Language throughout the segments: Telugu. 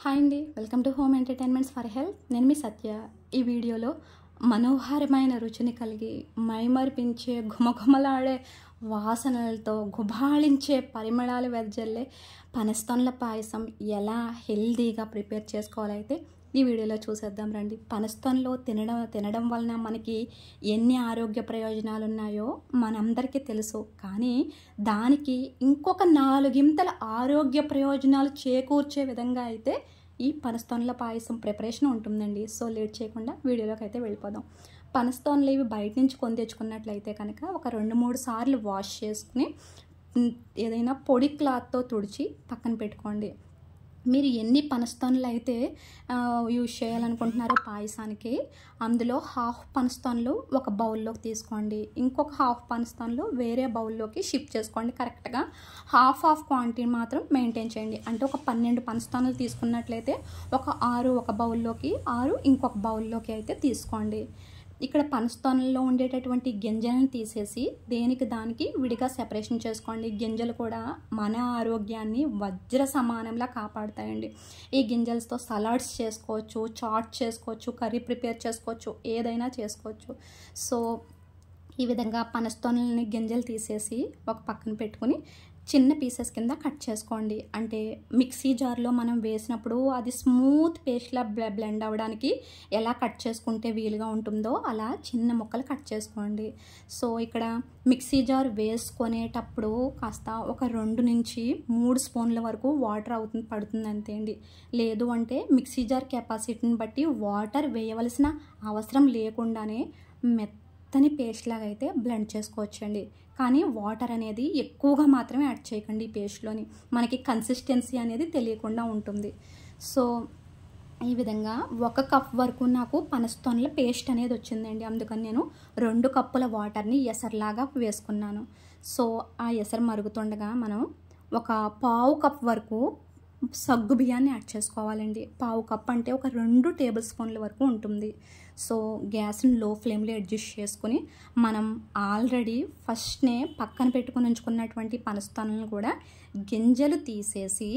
హాయ్ అండి, welcome to home entertainments for health. నేను మీ సత్య. ఈ వీడియోలో మనోహరమైన రుచిని కలిగి మైమరిపించే ఘుమఘుమలాడే వాసనలతో గుబాళించే పరిమళాలు వెదజల్లే పనస్తొనల పాయసం ఎలా హెల్దీగా ప్రిపేర్ చేసుకోవాలైతే ఈ వీడియోలో చూసేద్దాం రండి. పనస్తొనలో తినడం వలన మనకి ఎన్ని ఆరోగ్య ప్రయోజనాలు ఉన్నాయో మనందరికీ తెలుసు. కానీ దానికి ఇంకొక 4 ఆరోగ్య ప్రయోజనాలు చేకూర్చే విధంగా అయితే ఈ పనస్తొనల పాయసం ప్రిపరేషన్ ఉంటుందండి. సో లేట్ చేయకుండా వీడియోలోకి అయితే వెళ్ళిపోదాం. పనస్తొనలు ఇవి బయట నుంచి కొని తెచ్చుకున్నట్లయితే కనుక ఒక 2-3 సార్లు వాష్ చేసుకుని ఏదైనా పొడి క్లాత్తో తుడిచి పక్కన పెట్టుకోండి. మీరు ఎన్ని పనస్తొనలు అయితే యూజ్ చేయాలనుకుంటున్నారో పాయసానికి, అందులో హాఫ్ పనస్తొనలు ఒక బౌల్లోకి తీసుకోండి, ఇంకొక హాఫ్ పనస్తొనలు వేరే బౌల్లోకి షిఫ్ట్ చేసుకోండి. కరెక్ట్గా హాఫ్ క్వాంటిటీ మాత్రం మెయింటైన్ చేయండి. అంటే ఒక 12 పనస్తొనలు తీసుకున్నట్లయితే ఒక 6 ఒక బౌల్లోకి, 6 ఇంకొక బౌల్లోకి అయితే తీసుకోండి. ఇక్కడ పనస్తొనల్లో ఉండేటటువంటి గింజలను తీసేసి దేనికి దానికి విడిగా సెపరేషన్ చేసుకోండి. గింజలు కూడా మన ఆరోగ్యాన్ని వజ్ర సమానంలా కాపాడుతాయండి. ఈ గింజలతో సలాడ్స్ చేసుకోవచ్చు, చాట్ చేసుకోవచ్చు, కర్రీ ప్రిపేర్ చేసుకోవచ్చు, ఏదైనా చేసుకోవచ్చు. సో ఈ విధంగా పనస్తొనలని గింజలు తీసేసి ఒక పక్కన పెట్టుకుని చిన్న పీసెస్ కింద కట్ చేసుకోండి. అంటే మిక్సీ జార్లో మనం వేసినప్పుడు అది స్మూత్ పేస్ట్లా బ్లెండ్ అవ్వడానికి ఎలా కట్ చేసుకుంటే వీలుగా ఉంటుందో అలా చిన్న ముక్కలు కట్ చేసుకోండి. సో ఇక్కడ మిక్సీ జార్ వేసుకునేటప్పుడు కాస్త ఒక 2 నుంచి 3 స్పూన్ల వరకు వాటర్ పడుతుంది అంతే అండి. లేదు అంటే మిక్సీ జార్ కెపాసిటీని బట్టి వాటర్ వేయవలసిన అవసరం లేకుండానే మెత్తని పేస్ట్ లాగా అయితే బ్లెండ్ చేసుకోవచ్చండి. కానీ వాటర్ అనేది ఎక్కువగా మాత్రమే యాడ్ చేయకండి. ఈ పేస్ట్లోని మనకి కన్సిస్టెన్సీ అనేది తెలియకుండా ఉంటుంది. సో ఈ విధంగా 1 కప్ వరకు నాకు పనస్తొనల పేస్ట్ అనేది వచ్చిందండి. అందుకని నేను 2 కప్పుల వాటర్ని ఎసరులాగా వేసుకున్నాను. సో ఆ ఎసరు మరుగుతుండగా మనం ఒక పావు కప్ వరకు సగ్గు బియ్యాన్ని యాడ్ చేసుకోవాలండి. పావు కప్ అంటే ఒక 2 టేబుల్ స్పూన్ల వరకు ఉంటుంది. సో గ్యాస్ని లో ఫ్లేమ్లో అడ్జస్ట్ చేసుకుని మనం ఆల్రెడీ ఫస్ట్నే పక్కన పెట్టుకుని ఉంచుకున్నటువంటి పనస్తొనలను కూడా గింజలు తీసేసి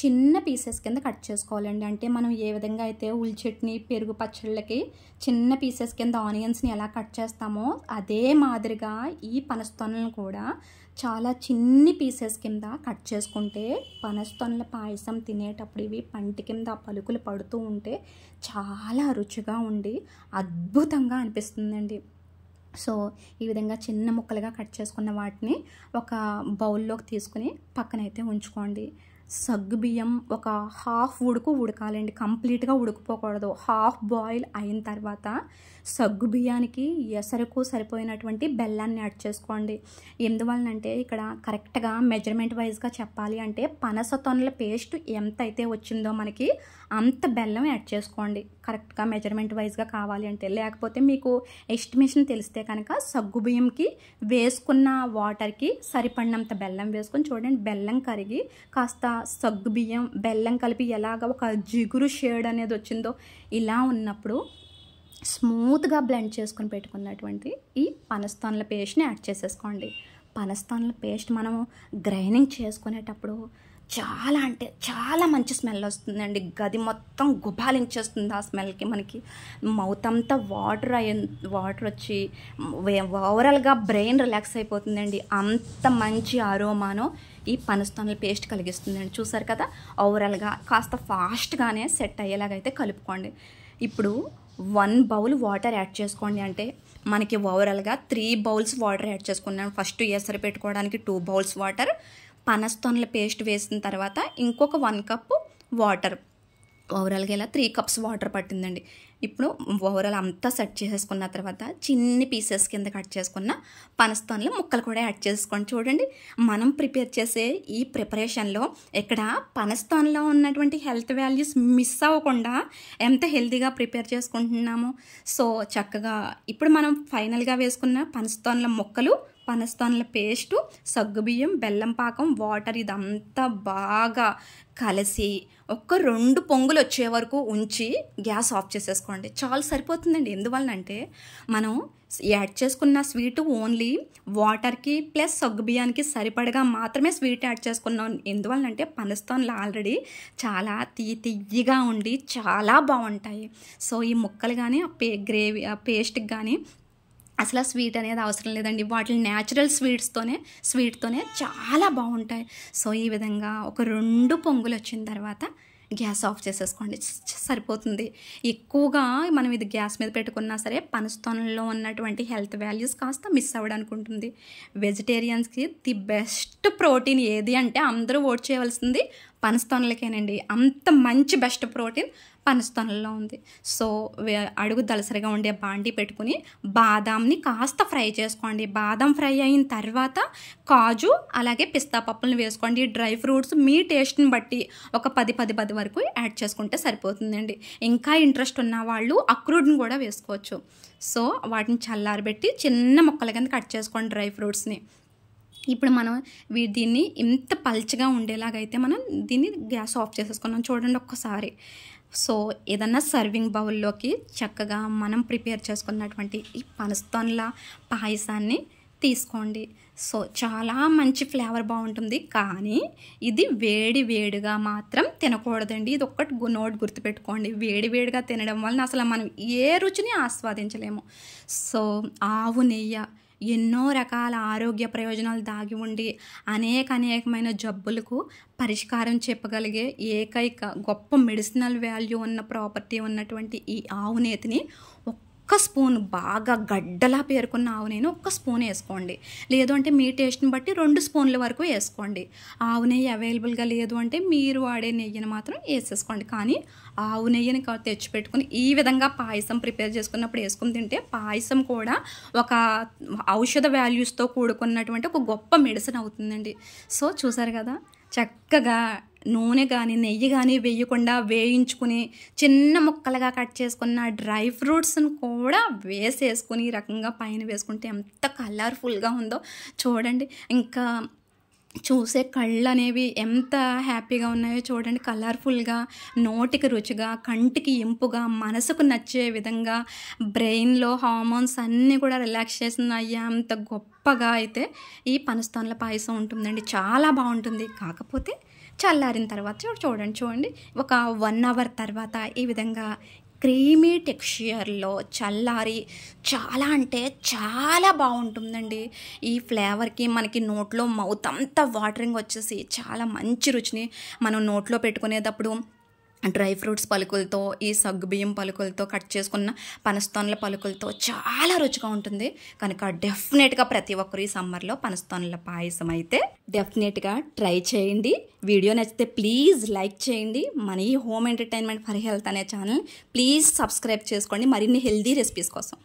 చిన్న పీసెస్ కింద కట్ చేసుకోవాలండి. అంటే మనం ఏ విధంగా అయితే ఉల్లి చట్నీ, పెరుగు పచ్చళ్ళకి చిన్న పీసెస్ కింద ఆనియన్స్ని ఎలా కట్ చేస్తామో అదే మాదిరిగా ఈ పనస్తొనలను కూడా చాలా చిన్ని పీసెస్ కింద కట్ చేసుకుంటే పనస్తొనల పాయసం తినేటప్పుడు ఇవి పంటి కింద పలుకులు పడుతూ ఉంటే చాలా రుచిగా ఉండి అద్భుతంగా అనిపిస్తుందండి. సో ఈ విధంగా చిన్న ముక్కలుగా కట్ చేసుకున్న వాటిని ఒక బౌల్లోకి తీసుకుని పక్కనైతే ఉంచుకోండి. సగ్గు బియ్యం ఒక హాఫ్ ఉడకాలండి. కంప్లీట్గా ఉడికిపోకూడదు. హాఫ్ బాయిల్ అయిన తర్వాత సగ్గు బియ్యానికి ఎసరుకు సరిపోయినటువంటి బెల్లాన్ని యాడ్ చేసుకోండి. ఎందువలనంటే ఇక్కడ కరెక్ట్గా మెజర్మెంట్ వైజ్గా చెప్పాలి అంటే పనసతొనల పేస్ట్ ఎంత అయితే వచ్చిందో మనకి అంత బెల్లం యాడ్ చేసుకోండి. కరెక్ట్గా మెజర్మెంట్ వైజ్గా కావాలి అంటే, లేకపోతే మీకు ఎస్టిమేషన్ తెలిస్తే కనుక సగ్గు బియ్యంకి వేసుకున్న వాటర్కి సరిపడినంత బెల్లం వేసుకొని చూడండి. బెల్లం కరిగి కాస్త సగ్గు బియ్యం బెల్లం కలిపి ఎలాగ ఒక జిగురు షేడ్ అనేది వచ్చిందో ఇలా ఉన్నప్పుడు స్మూత్గా బ్లెండ్ చేసుకుని పెట్టుకున్నటువంటి ఈ పనస్తొనల పేస్ట్ని యాడ్ చేసేసుకోండి. పనస్తొనల పేస్ట్ మనము గ్రైండింగ్ చేసుకునేటప్పుడు చాలా అంటే చాలా మంచి స్మెల్ వస్తుందండి. గది మొత్తం గుబాలించేస్తుంది. ఆ స్మెల్కి మనకి మౌత్ అంతా వాటర్ వచ్చి ఓవరాల్గా బ్రెయిన్ రిలాక్స్ అయిపోతుందండి. అంత మంచి ఆరోమానో ఈ పనస్తొనల పేస్ట్ కలిగిస్తుందండి. చూసారు కదా, ఓవరాల్గా కాస్త ఫాస్ట్గానే సెట్ అయ్యేలాగైతే కలుపుకోండి. ఇప్పుడు 1 బౌల్ వాటర్ యాడ్ చేసుకోండి. అంటే మనకి ఓవరాల్గా 3 బౌల్స్ వాటర్ యాడ్ చేసుకున్నాను. ఫస్ట్ ఎసరు పెట్టుకోవడానికి 2 బౌల్స్ వాటర్, పనస్తొనల పేస్ట్ వేసిన తర్వాత ఇంకొక 1 కప్పు వాటర్, ఓవరాల్గా ఇలా 3 కప్స్ వాటర్ పట్టిందండి. ఇప్పుడు ఓవరాల్ అంతా సెట్ చేసేసుకున్న తర్వాత చిన్ని పీసెస్ కింద కట్ చేసుకున్న పనస్తొనల ముక్కలు కూడా యాడ్ చేసుకోండి. చూడండి, మనం ప్రిపేర్ చేసే ఈ ప్రిపరేషన్లో ఇక్కడ పనస్తొనలో ఉన్నటువంటి హెల్త్ వాల్యూస్ మిస్ అవ్వకుండా ఎంత హెల్తీగా ప్రిపేర్ చేసుకుంటున్నాము. సో చక్కగా ఇప్పుడు మనం ఫైనల్గా వేసుకున్న పనస్తొనల ముక్కలు పనస్తోనల పేస్టు, సగ్గుబియ్యం, బెల్లం పాకం, వాటర్ ఇదంతా బాగా కలిసి ఒక 2 పొంగులు వచ్చే వరకు ఉంచి గ్యాస్ ఆఫ్ చేసేసుకోండి. చాలా సరిపోతుందండి. ఎందువలనంటే మనం యాడ్ చేసుకున్న స్వీట్ ఓన్లీ వాటర్కి ప్లస్ సగ్గుబియ్యానికి సరిపడగా మాత్రమే స్వీట్ యాడ్ చేసుకున్నాం. ఎందువలనంటే పనస్తోనలు ఆల్రెడీ చాలా తియ్యగా ఉండి చాలా బాగుంటాయి. సో ఈ ముక్కలు కానీ ఆ పేస్ట్కి కానీ అసలు స్వీట్ అనేది అవసరం లేదండి. వాటి న్యాచురల్ స్వీట్తోనే చాలా బాగుంటాయి. సో ఈ విధంగా ఒక 2 పొంగులు వచ్చిన తర్వాత గ్యాస్ ఆఫ్ చేసేసుకోండి. సరిపోతుంది. ఎక్కువగా మనం ఇది గ్యాస్ మీద పెట్టుకున్నా సరే పనస్తోనల్లో ఉన్నటువంటి హెల్త్ వాల్యూస్ కాస్త మిస్ అవ్వడానికి ఉంటుంది. వెజిటేరియన్స్కి ది బెస్ట్ ప్రోటీన్ ఏది అంటే అందరూ ఓట్ చేయవలసింది పనస్తోనలకేనండి. అంత మంచి బెస్ట్ ప్రోటీన్ పనస్తోనల్లో ఉంది. సో అడుగు దలసరిగా ఉండే బాండి పెట్టుకుని బాదాంని కాస్త ఫ్రై చేసుకోండి. బాదం ఫ్రై అయిన తర్వాత కాజు అలాగే పిస్తా పప్పులను వేసుకోండి. డ్రై ఫ్రూట్స్ మీ టేస్ట్ని బట్టి ఒక 10 వరకు యాడ్ చేసుకుంటే సరిపోతుందండి. ఇంకా ఇంట్రెస్ట్ ఉన్న వాళ్ళు అక్రూడ్ని కూడా వేసుకోవచ్చు. సో వాటిని చల్లారబెట్టి చిన్న ముక్కల కింద కట్ చేసుకోండి డ్రై ఫ్రూట్స్ని. ఇప్పుడు మనం దీన్ని ఇంత పల్చగా ఉండేలాగైతే మనం దీన్ని గ్యాస్ ఆఫ్ చేసేసుకున్నాం. చూడండి ఒక్కసారి. సో ఏదన్నా సర్వింగ్ బౌల్లోకి చక్కగా మనం ప్రిపేర్ చేసుకున్నటువంటి ఈ పనస్తోనల పాయసాన్ని తీసుకోండి. సో చాలా మంచి ఫ్లేవర్ బాగుంటుంది. కానీ ఇది వేడిగా మాత్రం తినకూడదండి. ఇది ఒక్కటి నోట్ గుర్తుపెట్టుకోండి. వేడిగా తినడం వలన అసలు మనం ఏ రుచిని ఆస్వాదించలేము. సో ఆవు నెయ్యి ఎన్నో రకాల ఆరోగ్య ప్రయోజనాలు దాగి ఉండి అనేకమైన జబ్బులకు పరిష్కారం చెప్పగలిగే ఏకైక గొప్ప మెడిసినల్ వాల్యూ ఉన్న ప్రాపర్టీ ఉన్నటువంటి ఈ ఆవు నేతిని ఒక్క స్పూన్ బాగా గడ్డలా పేరుకున్న ఆవు నెయ్యిని ఒక్క స్పూన్ వేసుకోండి. లేదు అంటే మీ టేస్ట్ని బట్టి 2 స్పూన్ల వరకు వేసుకోండి. ఆవు నెయ్యి అవైలబుల్గా లేదు అంటే మీరు వాడే నెయ్యిని మాత్రం వేసేసుకోండి. కానీ ఆవు నెయ్యిని తెచ్చిపెట్టుకుని ఈ విధంగా పాయసం ప్రిపేర్ చేసుకున్నప్పుడు వేసుకుని తింటే పాయసం కూడా ఒక ఔషధ వాల్యూస్తో కూడుకున్నటువంటి ఒక గొప్ప మెడిసిన్ అవుతుందండి. సో చూసారు కదా, చక్కగా నూనె కానీ నెయ్యి కానీ వేయకుండా వేయించుకుని చిన్న ముక్కలుగా కట్ చేసుకున్న డ్రై ఫ్రూట్స్ని కూడా వేసేసుకుని ఈ రకంగా పైన వేసుకుంటే ఎంత కలర్ఫుల్గా ఉందో చూడండి. ఇంకా చూసే కళ్ళు అనేవి ఎంత హ్యాపీగా ఉన్నాయో చూడండి. కలర్ఫుల్గా, నోటికి రుచిగా, కంటికి ఇంపుగా, మనసుకు నచ్చే విధంగా, బ్రెయిన్లో హార్మోన్స్ అన్నీ కూడా రిలాక్సేషన్ అయ్యేంత గొప్పగా అయితే ఈ పనస్తోనల పాయసం ఉంటుందండి. చాలా బాగుంటుంది. కాకపోతే చల్లారిన తర్వాత చూడండి ఒక 1 అవర్ తర్వాత ఈ విధంగా క్రీమీ టెక్స్చర్లో చల్లారి చాలా అంటే చాలా బాగుంటుందండి. ఈ ఫ్లేవర్కి మనకి నోట్లో మౌత్ అంతా వాటరింగ్ వచ్చేసి చాలా మంచి రుచిని మనం నోట్లో పెట్టుకునేటప్పుడు డ్రై ఫ్రూట్స్ పలుకులతో, ఈ సగ్గుబియ్యం పలుకులతో, కట్ చేసుకున్న పనస్తోనల పలుకులతో చాలా రుచిగా ఉంటుంది. కనుక డెఫినెట్గా ప్రతి ఒక్కరు ఈ సమ్మర్లో పనస్తోనల పాయసం అయితే డెఫినెట్గా ట్రై చేయండి. వీడియో నచ్చితే ప్లీజ్ లైక్ చేయండి. మన ఈ హోమ్ ఎంటర్టైన్మెంట్ ఫర్ హెల్త్ అనే ఛానల్ ప్లీజ్ సబ్స్క్రైబ్ చేసుకోండి మరిన్ని హెల్దీ రెసిపీస్ కోసం.